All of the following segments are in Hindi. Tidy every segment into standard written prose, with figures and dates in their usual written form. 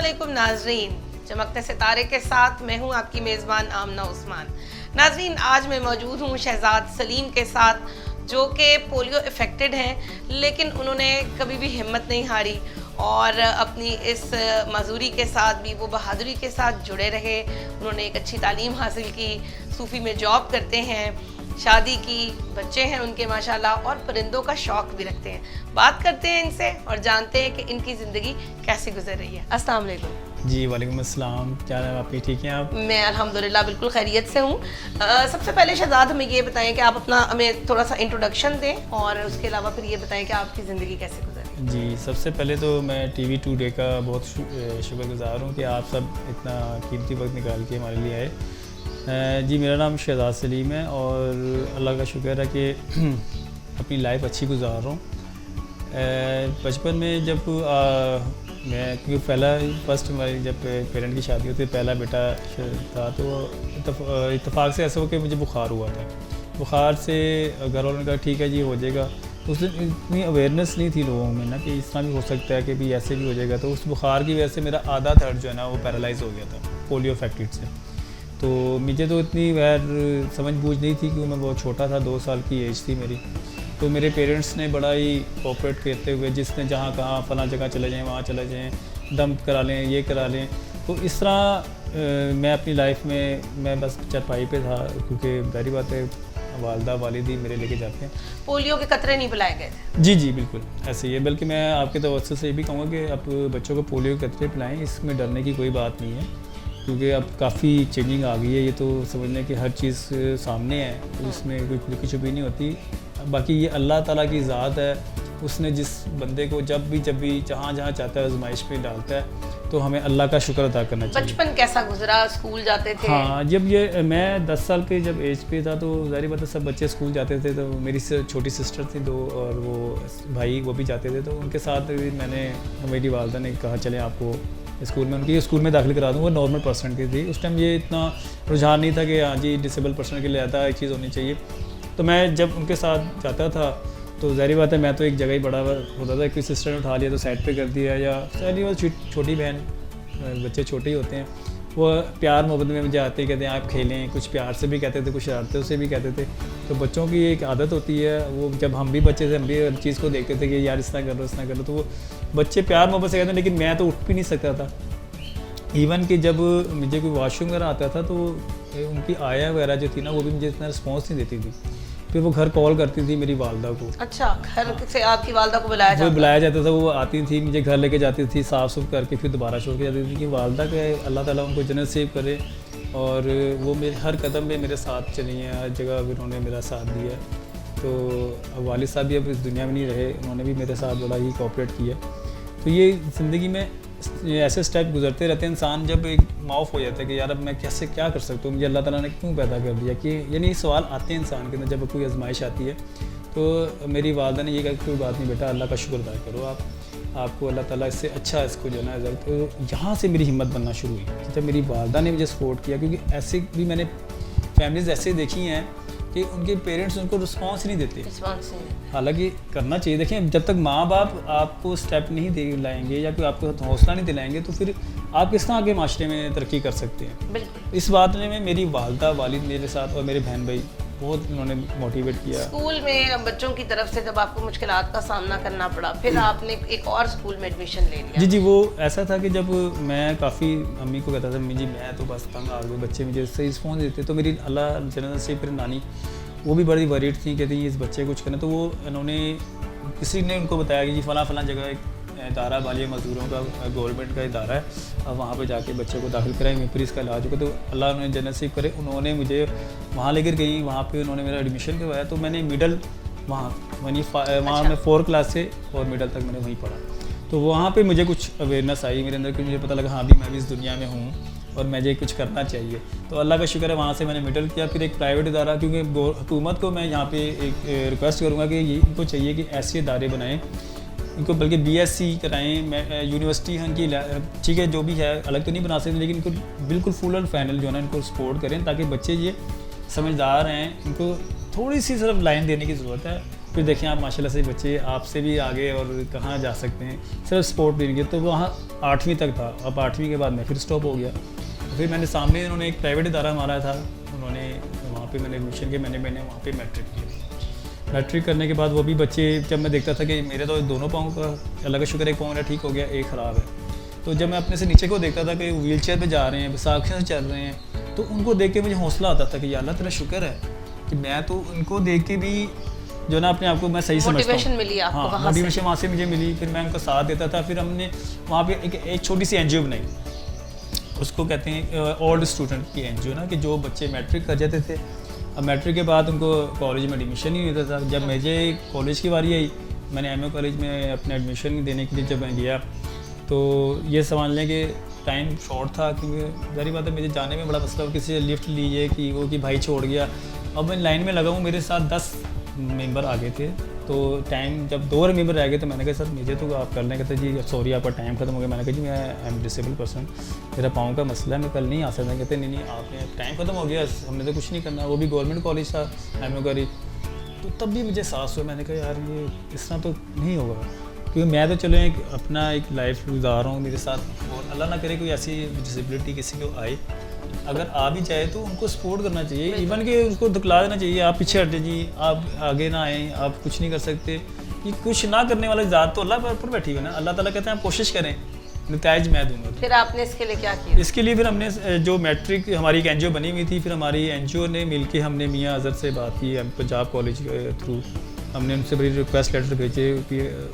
वालेकुम नाजरीन, चमकते सितारे के साथ मैं हूं आपकी मेज़बान आमना उस्मान। नाजरीन, आज मैं मौजूद हूं शहजाद सलीम के साथ, जो कि पोलियो इफ़ेक्टेड हैं, लेकिन उन्होंने कभी भी हिम्मत नहीं हारी और अपनी इस मजदूरी के साथ भी वो बहादुरी के साथ जुड़े रहे। उन्होंने एक अच्छी तालीम हासिल की, सूफ़ी में जॉब करते हैं, शादी की, बच्चे हैं उनके माशाल्लाह, और परिंदों का शौक़ भी रखते हैं। बात करते हैं इनसे और जानते हैं कि इनकी ज़िंदगी कैसी गुजर रही है। अस्सलाम वालेकुम। जी वालेकुम अस्सलाम, क्या है आपकी, ठीक हैं आप? मैं अल्हम्दुलिल्लाह बिल्कुल खैरियत से हूँ। सबसे पहले शहजाद हमें ये बताएं कि आप अपना हमें थोड़ा सा इंट्रोडक्शन दें और उसके अलावा फिर ये बताएं कि आपकी ज़िंदगी कैसे गुजरी। जी, सबसे पहले तो मैं TV टुडे का बहुत शुक्रगुज़ार हूँ कि आप सब इतना कीमती वक्त निकाल के हमारे लिए आए। जी, मेरा नाम शहजाद सलीम है और अल्लाह का शुक्र है कि अपनी लाइफ अच्छी गुजार रहा हूँ। बचपन में जब मैं, क्योंकि पहला फर्स्ट हमारी जब पेरेंट की शादी होती है, पहला बेटा था, तो इत्तेफाक से ऐसा हो कि मुझे बुखार हुआ था। बुखार से घर वालों ने कहा ठीक है जी हो जाएगा। उस दिन इतनी अवेयरनेस नहीं थी लोगों में ना कि इस तरह भी हो सकता है कि भी ऐसे भी हो जाएगा। तो उस बुखार की वजह से मेरा आधा थर्ड जो है ना वो पैरालाइज़ हो गया था पोलियो इफेक्टेड से। तो मुझे तो इतनी समझ बूझ नहीं थी, क्योंकि मैं बहुत छोटा था, 2 साल की एज थी मेरी। तो मेरे पेरेंट्स ने बड़ा ही कोऑपरेट करते हुए, जिसने जहाँ कहाँ फ़लाँ जगह चले जाएँ, वहाँ चले जाएँ, दम करा लें, ये करा लें। तो इस तरह मैं अपनी लाइफ में मैं बस चरपाई पे था, क्योंकि बड़ी बात है वालदा वालिदी मेरे लेके जाते हैं। पोलियो के कतरे नहीं पिलाए गए थे? जी जी बिल्कुल ऐसे ही है। बल्कि मैं आपके तवज्जो से ये भी कहूँगा कि आप बच्चों को पोलियो के कतरे पिलाएँ, इसमें डरने की कोई बात नहीं है, क्योंकि अब काफ़ी चेंजिंग आ गई है। ये तो समझने कि हर चीज़ सामने है, तो इसमें कोई कुछ भी नहीं होती। बाकी ये अल्लाह ताला की ज़ात है, उसने जिस बंदे को जब भी जहाँ जहाँ चाहता है आजमाइश में डालता है, तो हमें अल्लाह का शुक्र अदा करना चाहिए। बचपन कैसा गुजरा? स्कूल जाते थे? हाँ, जब ये मैं 10 साल के जब एज पे था, तो ज़ाहिर बात है सब बच्चे स्कूल जाते थे। तो मेरी छोटी सिस्टर थी 2 और वो भाई वो भी जाते थे, तो उनके साथ मेरी वालदा ने कहा चले आपको स्कूल में, उनकी स्कूल में दाखिल करा दूँ। वो नॉर्मल पर्सन की थी उस टाइम, ये इतना रुझान नहीं था कि हाँ जी डिसेबल पर्सन के लिए आता एक चीज़ होनी चाहिए। तो मैं जब उनके साथ जाता था, तो ज़ाहिर बात है मैं तो एक जगह ही बड़ा होता था, कोई सिस्टर ने उठा लिया तो साइड पे कर दिया, या सारी वो छोटी बहन, बच्चे छोटे ही होते हैं, वो प्यार मोहब्बत में मुझे आते ही कहते हैं आप खेलें, कुछ प्यार से भी कहते थे, कुछ शरारतों से भी कहते थे। तो बच्चों की एक आदत होती है, वो जब हम भी बच्चे थे, हम भी हर चीज़ को देखते थे कि यार इस तरह करो, इस तरह करो, तो वो बच्चे प्यार मोहब्बत से कहते हैं। लेकिन मैं तो उठ भी नहीं सकता था। इवन कि जब मुझे कोई वॉशरूम वगैरह आता था, तो उनकी आया वगैरह जो थी ना, वो भी मुझे इतना रिस्पॉन्स नहीं देती थी। फिर वो घर कॉल करती थी मेरी वालदा को। अच्छा, घर से आपकी वालदा को बुलाया जाता था। वो आती थी, मुझे घर लेके जाती थी, साफ़ सुफ करके फिर दोबारा छोड़ के जाती थी कि वालदा के अल्लाह ताला उनको जन्नत सेव करे। और वो मेरे हर कदम में मेरे साथ चली हैं, हर जगह उन्होंने मेरा साथ दिया। तो वालिद साहब भी अब इस दुनिया में नहीं रहे, उन्होंने भी मेरे साथ बड़ा ही कोऑपरेट किया। तो ये ज़िंदगी में ऐसे स्टेप गुजरते रहते हैं। इंसान जब एक माउफ हो जाता है कि यार अब मैं कैसे क्या कर सकता हूँ, मुझे अल्लाह ताला ने क्यों पैदा कर दिया, कि यानी सवाल आते हैं इंसान के अंदर जब कोई आजमाइश आती है। तो मेरी वालदा ने ये कहा कोई बात नहीं बेटा, अल्लाह का शुक्र अदा करो, आपको अल्लाह ताला इससे अच्छा इसको जो है ना रिजल्ट। तो यहाँ से मेरी हिम्मत बनना शुरू हुई जब मेरी वालदा ने मुझे सपोर्ट किया, क्योंकि ऐसे भी मैंने फैमिलीज़ ऐसे देखी हैं कि उनके पेरेंट्स उनको रिस्पॉन्स नहीं देते। हालांकि करना चाहिए। देखें, जब तक माँ बाप आपको स्टेप नहीं दिलाएंगे या कोई आपको हौसला नहीं दिलाएंगे, तो फिर आप किस तरह आगे माशरे में तरक्की कर सकते हैं। बिल्कुल। इस बात में मेरी वालदा वालिद मेरे साथ और मेरे बहन भाई बहुत उन्होंने मोटिवेट किया। स्कूल में बच्चों की तरफ से जब आपको मुश्किलात का सामना करना पड़ा, फिर आपने एक और स्कूल में एडमिशन ले लिया? जी जी, वो ऐसा था कि जब मैं काफ़ी अम्मी को कहता था जी मैं तो बस तंग आ गए, बच्चे मुझे इससे रिस्पॉन्स देते। तो मेरी अल्लाह जन्नत से फिर नानी, वो भी बड़ी वरीड थी, कहती इस बच्चे कुछ करना। तो वो उन्होंने किसी ने उनको बताया कि जी फ़लाँ जगह एक इदारा बालिया मज़दूरों का गवर्नमेंट का इदारा है, अब वहाँ पे जाके बच्चे को दाखिल कराएंगे, फिर इसका इलाज होगा। तो अल्लाह उन्होंने जन्नत नसीब करे, उन्होंने मुझे वहाँ लेकर गई, वहाँ पे उन्होंने मेरा एडमिशन करवाया। तो मैंने मिडल वहाँ मैं 4 क्लास से और मिडल तक मैंने वहीं पढ़ा। तो वहाँ पे मुझे कुछ अवेयरनेस आई मेरे अंदर, कि मुझे पता लगा हाँ भी मैं भी इस दुनिया में हूँ और मुझे कुछ करना चाहिए। तो अल्लाह का शुक्र है, वहाँ से मैंने मिडल किया। फिर एक प्राइवेट इदारा, क्योंकि हुकूमत को मैं यहाँ पे एक रिक्वेस्ट करूँगा कि इनको चाहिए कि ऐसे इदारे बनाएँ, इनको बल्कि BSc कराएँ, मैं यूनिवर्सिटी इनकी ठीक है जो भी है अलग तो नहीं बना सकते, लेकिन इनको बिल्कुल फुल एंड फाइनल जो है ना इनको सपोर्ट करें, ताकि बच्चे ये समझदार हैं। इनको थोड़ी सी सिर्फ लाइन देने की ज़रूरत है, फिर देखें आप माशाल्लाह से बच्चे आपसे भी आगे और कहाँ जा सकते हैं, सिर्फ स्पोर्ट भी नहीं। तो वहाँ 8वीं तक था, अब 8वीं के बाद मैं फिर स्टॉप हो गया। फिर मैंने सामने उन्होंने एक प्राइवेट इदारा हमारा था, उन्होंने वहाँ पे मैंने एडमिशन के मैंने वहाँ पे मैट्रिक किया। मैट्रिक करने के बाद वो भी बच्चे, जब मैं देखता था कि मेरे तो दोनों पाँव का अल्लाह का शुक्र, एक पाँव मेरा ठीक हो गया, एक ख़राब है। तो जब मैं अपने से नीचे को देखता था कि व्हील चेयर पर जा रहे हैं, बैसाखियों से चल रहे हैं, तो उनको देख के मुझे हौसला आता था कि या अल्लाह तेरा शुक्र है कि मैं तो उनको देख के भी जो ना अपने आप को मैं सही समझता हूँ। मोटिवेशन मिली आपको? हाँ, मोटिवेशन वहाँ से मुझे मिली। फिर मैं उनका साथ देता था। फिर हमने वहाँ पे एक छोटी सी एनजीओ बनाई, उसको कहते हैं ओल्ड स्टूडेंट की एनजीओ ना, कि जो बच्चे मैट्रिक कर जाते थे, अब मैट्रिक के बाद उनको कॉलेज में एडमिशन ही नहीं होता था। जब मुझे कॉलेज की बारी आई, मैंने एमए कॉलेज में अपना एडमिशन देने के लिए जब मैं गया, तो ये समझ लें कि टाइम शॉर्ट था, क्योंकि जारी बात है मुझे जाने में बड़ा मसला, किसी से लिफ्ट लीजिए कि वो कि भाई छोड़ गया। अब मैं लाइन में लगा हूँ, मेरे साथ 10 मेंबर आ गए थे, तो टाइम जब 2 मेंबर रह गए तो मैंने कहा सर मुझे तो आप कर लें। कहते जी सॉरी आपका टाइम खत्म हो गया। मैंने कहा जी मैं आई एम डिसेबल पर्सन, मेरा पाँव का मसला है, मैं कल नहीं आ सकता। कहते नहीं आपने टाइम खत्म हो गया, हमने तो कुछ नहीं करना। वो भी गवर्नमेंट कॉलेज था एमए कॉलेज। तो तब भी मुझे एहसास हुआ, मैंने कहा यार ये इस तरह तो नहीं होगा, क्योंकि मैं तो चलो एक अपना एक लाइफ गुजार रहा हूँ मेरे साथ, और अल्लाह ना करे कोई ऐसी डिसेबिलिटी किसी को आए, अगर आ भी जाए तो उनको सपोर्ट करना चाहिए, इवन कि उसको धुकला देना चाहिए, आप पीछे हटे जी, आप आगे ना आएँ, आप कुछ नहीं कर सकते। ये कुछ ना करने वाला ज़ात तो अल्लाह पर बैठी हुई ना। अल्लाह ताला कहते हैं आप कोशिश करें, नतीज मैं दूंगा। फिर आपने इसके लिए क्या किया? इसके लिए फिर हमने जो मैट्रिक हमारी एक एनजीओ बनी हुई थी, फिर हमारी एनजीओ ने मिलके हमने मियाँ अजहर से बात की, हम पंजाब कॉलेज के थ्रू हमने उनसे बड़ी रिक्वेस्ट लेटर भेजे।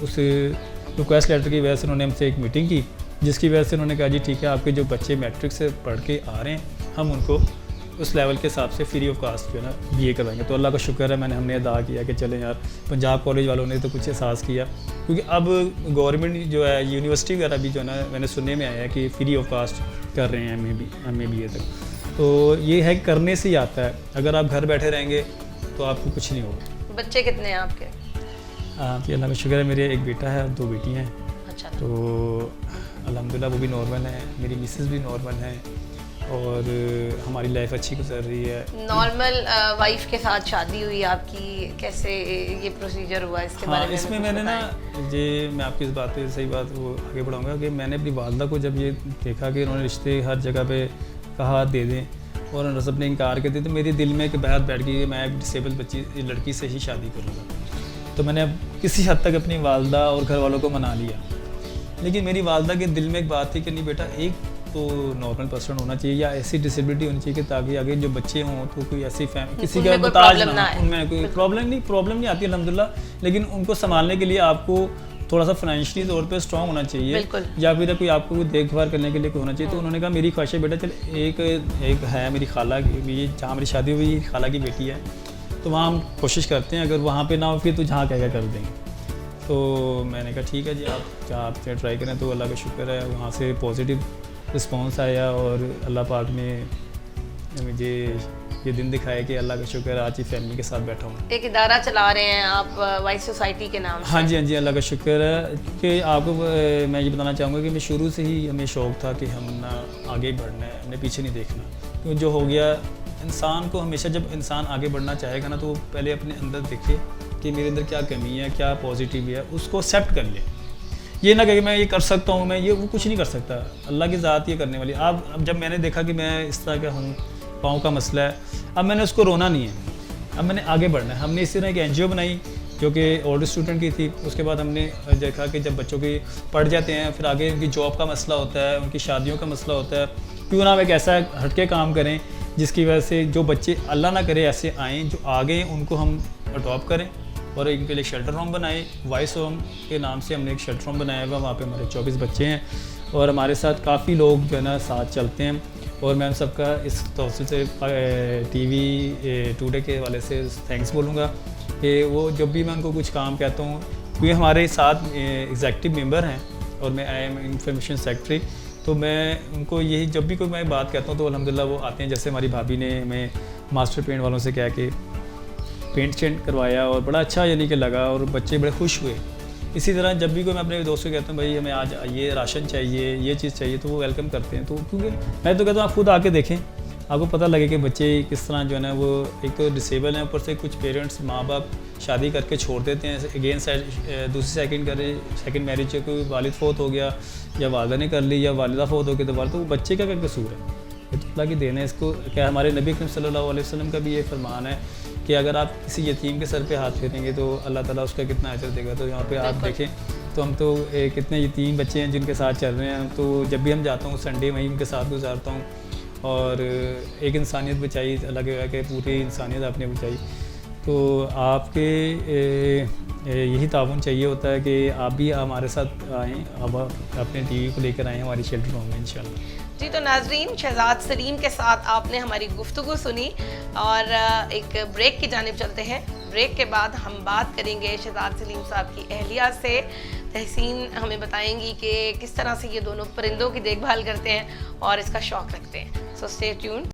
उस रिक्वेस्ट लेटर की वजह से उन्होंने हमसे एक मीटिंग की, जिसकी वजह से उन्होंने कहा जी ठीक है, आपके जो बच्चे मैट्रिक से पढ़ के आ रहे हैं हम उनको उस लेवल के हिसाब से फ्री ऑफ कास्ट जो है ना बीए करवाएंगे। तो अल्लाह का शुक्र है हमने अदा किया कि चलें यार, पंजाब कॉलेज वालों ने तो कुछ एहसास किया, क्योंकि अब गवर्नमेंट जो है यूनिवर्सिटी वगैरह भी जो है ना, मैंने सुनने में आया है कि फ्री ऑफ कास्ट कर रहे हैं एमए बीए तक। तो ये है करने से ही आता है, अगर आप घर बैठे रहेंगे तो आपको कुछ नहीं होगा। बच्चे कितने हैं आपके? जी अल्लाह का शुक्र है, मेरे एक बेटा है और 2 बेटियाँ हैं। अच्छा। तो अल्हम्दुलिल्लाह वो भी नॉर्मल है, मेरी मिसेस भी नॉर्मल है, और हमारी लाइफ अच्छी गुजर रही है। नॉर्मल वाइफ के साथ शादी हुई आपकी, कैसे ये प्रोसीजर हुआ इसके बारे में? इसमें मैंने ना ये मैं आपकी इस बात पे सही बात वो आगे बढ़ाऊँगा कि मैंने अपनी वालदा को जब ये देखा कि उन्होंने रिश्ते हर जगह पे कहा दे दें और उन्होंने सबने इनकार कर दिया, तो मेरे दिल में एक बात बैठ गई कि मैं एक डिसेबल लड़की से ही शादी करूँगा। तो मैंने अब किसी हद तक अपनी वालदा और घर वालों को मना लिया, लेकिन मेरी वालदा के दिल में एक बात थी कि नहीं बेटा, एक तो नॉर्मल पर्सन होना चाहिए या ऐसी डिसेबिलिटी होनी चाहिए कि ताकि आगे जो बच्चे हों तो कोई ऐसी किसी का मुताज ना हो, उनमें कोई प्रॉब्लम नहीं आती अल्हम्दुलिल्लाह, लेकिन उनको संभालने के लिए आपको थोड़ा सा फाइनेंशियली तौर पे स्ट्रांग होना चाहिए, या फिर कोई आपको कोई देखभाल करने के लिए कोई होना चाहिए। तो उन्होंने कहा मेरी ख्वाहिश है बेटा, चल एक है मेरी खाला की, जहाँ मेरी शादी हुई खाला की बेटी है, तो वहाँ हम कोशिश करते हैं, अगर वहाँ पे ना हो फिर तो जहाँ क्या कर देंगे। तो मैंने कहा ठीक है जी, आप जहाँ आप ट्राई करें। तो अल्लाह का शुक्र है वहाँ से पॉजिटिव रिस्पांस आया, और अल्लाह पाक ने मुझे ये दिन दिखाया कि अल्लाह का शुक्र आज ही फैमिली के साथ बैठा हूँ। एक इदारा चला रहे हैं आप वाइस सोसाइटी के नाम से? हाँ जी अल्लाह का शुक्र है कि आपको मैं ये बताना चाहूँगा कि मैं शुरू से ही हमें शौक़ था कि हम ना आगे बढ़ना है, हमने पीछे नहीं देखना। क्योंकि जो हो गया, इंसान को हमेशा जब इंसान आगे बढ़ना चाहेगा ना, तो वो पहले अपने अंदर देखे कि मेरे अंदर क्या कमी है, क्या पॉजिटिव है, उसको एक्सेप्ट कर ले। ये ना कि मैं ये कर सकता हूँ, मैं ये वो कुछ नहीं कर सकता, अल्लाह की ज़ात ये करने वाली। अब जब मैंने देखा कि मैं इस तरह का हूँ, पाँव का मसला है, अब मैंने उसको रोना नहीं है, अब मैंने आगे बढ़ना है। हमने इस तरह एक एनजीओ बनाई जो कि ओल्ड स्टूडेंट की थी। उसके बाद हमने देखा कि जब बच्चों की पढ़ जाते हैं, फिर आगे उनकी जॉब का मसला होता है, उनकी शादियों का मसला होता है, क्यों ना हम एक ऐसा हटके काम करें जिसकी वजह से जो बच्चे अल्लाह ना करे ऐसे आएँ जो आगे, उनको हम अडॉप्ट करें और इनके लिए शेल्टर होम बनाए। वॉइस होम के नाम से हमने एक शेल्टर होम बनाया हुआ, वहाँ पे हमारे 24 बच्चे हैं और हमारे साथ काफ़ी लोग जो है ना साथ चलते हैं। और मैं उन सबका इस तौर से TV टुडे के वाले से थैंक्स बोलूँगा कि वो जब भी मैं उनको कुछ काम कहता हूँ, क्योंकि हमारे साथ एग्जेक्टिव मेंबर हैं और मैं आई एम इंफॉर्मेशन सेक्रेटरी, तो मैं उनको यही जब भी कोई मैं बात कहता हूँ तो अल्हम्दुलिल्लाह वो आते हैं। जैसे हमारी भाभी ने हमें मास्टर पेंट वालों से कह के पेंट शेंट करवाया और बड़ा अच्छा यानी कि लगा और बच्चे बड़े खुश हुए। इसी तरह जब भी कोई मैं अपने दोस्तों को कहता हूँ भाई हमें आज ये राशन चाहिए, ये चीज़ चाहिए, तो वो वेलकम करते हैं। तो क्योंकि मैं तो कहता हूँ आप खुद आके देखें, आपको पता लगे कि बच्चे किस तरह जो है ना वो एक तो डिसेबल हैं, ऊपर से कुछ पेरेंट्स माँ बाप शादी करके छोड़ देते हैं, अगेन दूसरी सेकंड मैरिज, कोई वालिद फ़ौत हो गया या वालदा ने कर ली या वालिदा फ़ौत हो गई तो वो बच्चे का क्या कसूर है? ये तो अल्लाह की देन है। इसको क्या हमारे नबी अकरम सल्लल्लाहु अलैहि वसल्लम का भी ये फरमान है कि अगर आप किसी यतीम के सर पे हाथ फेरेंगे तो अल्लाह ताला उसका कितना अजर देगा। तो यहाँ पे आप देखें तो हम तो कितने यतीम बच्चे हैं जिनके साथ चल रहे हैं, तो जब भी हम जाता हूँ संडे वहीं उनके साथ गुजारता हूँ और एक इंसानियत बचाई, अल्लाह के कि पूरी इंसानियत आपने बचाई। तो आपके यही ताउन चाहिए होता है कि आप भी हमारे साथ आएँ, अब अपने टीवी को लेकर आएँ हमारी चिल्ड्रन होम में इंशाल्लाह। जी, तो नाजरीन, शहजाद सलीम के साथ आपने हमारी गुफ्तगू सुनी और एक ब्रेक की जानिब चलते हैं। ब्रेक के बाद हम बात करेंगे शहजाद सलीम साहब की अहलिया से। तहसीन हमें बताएंगी कि किस तरह से ये दोनों परिंदों की देखभाल करते हैं और इसका शौक़ रखते हैं। So stay tuned.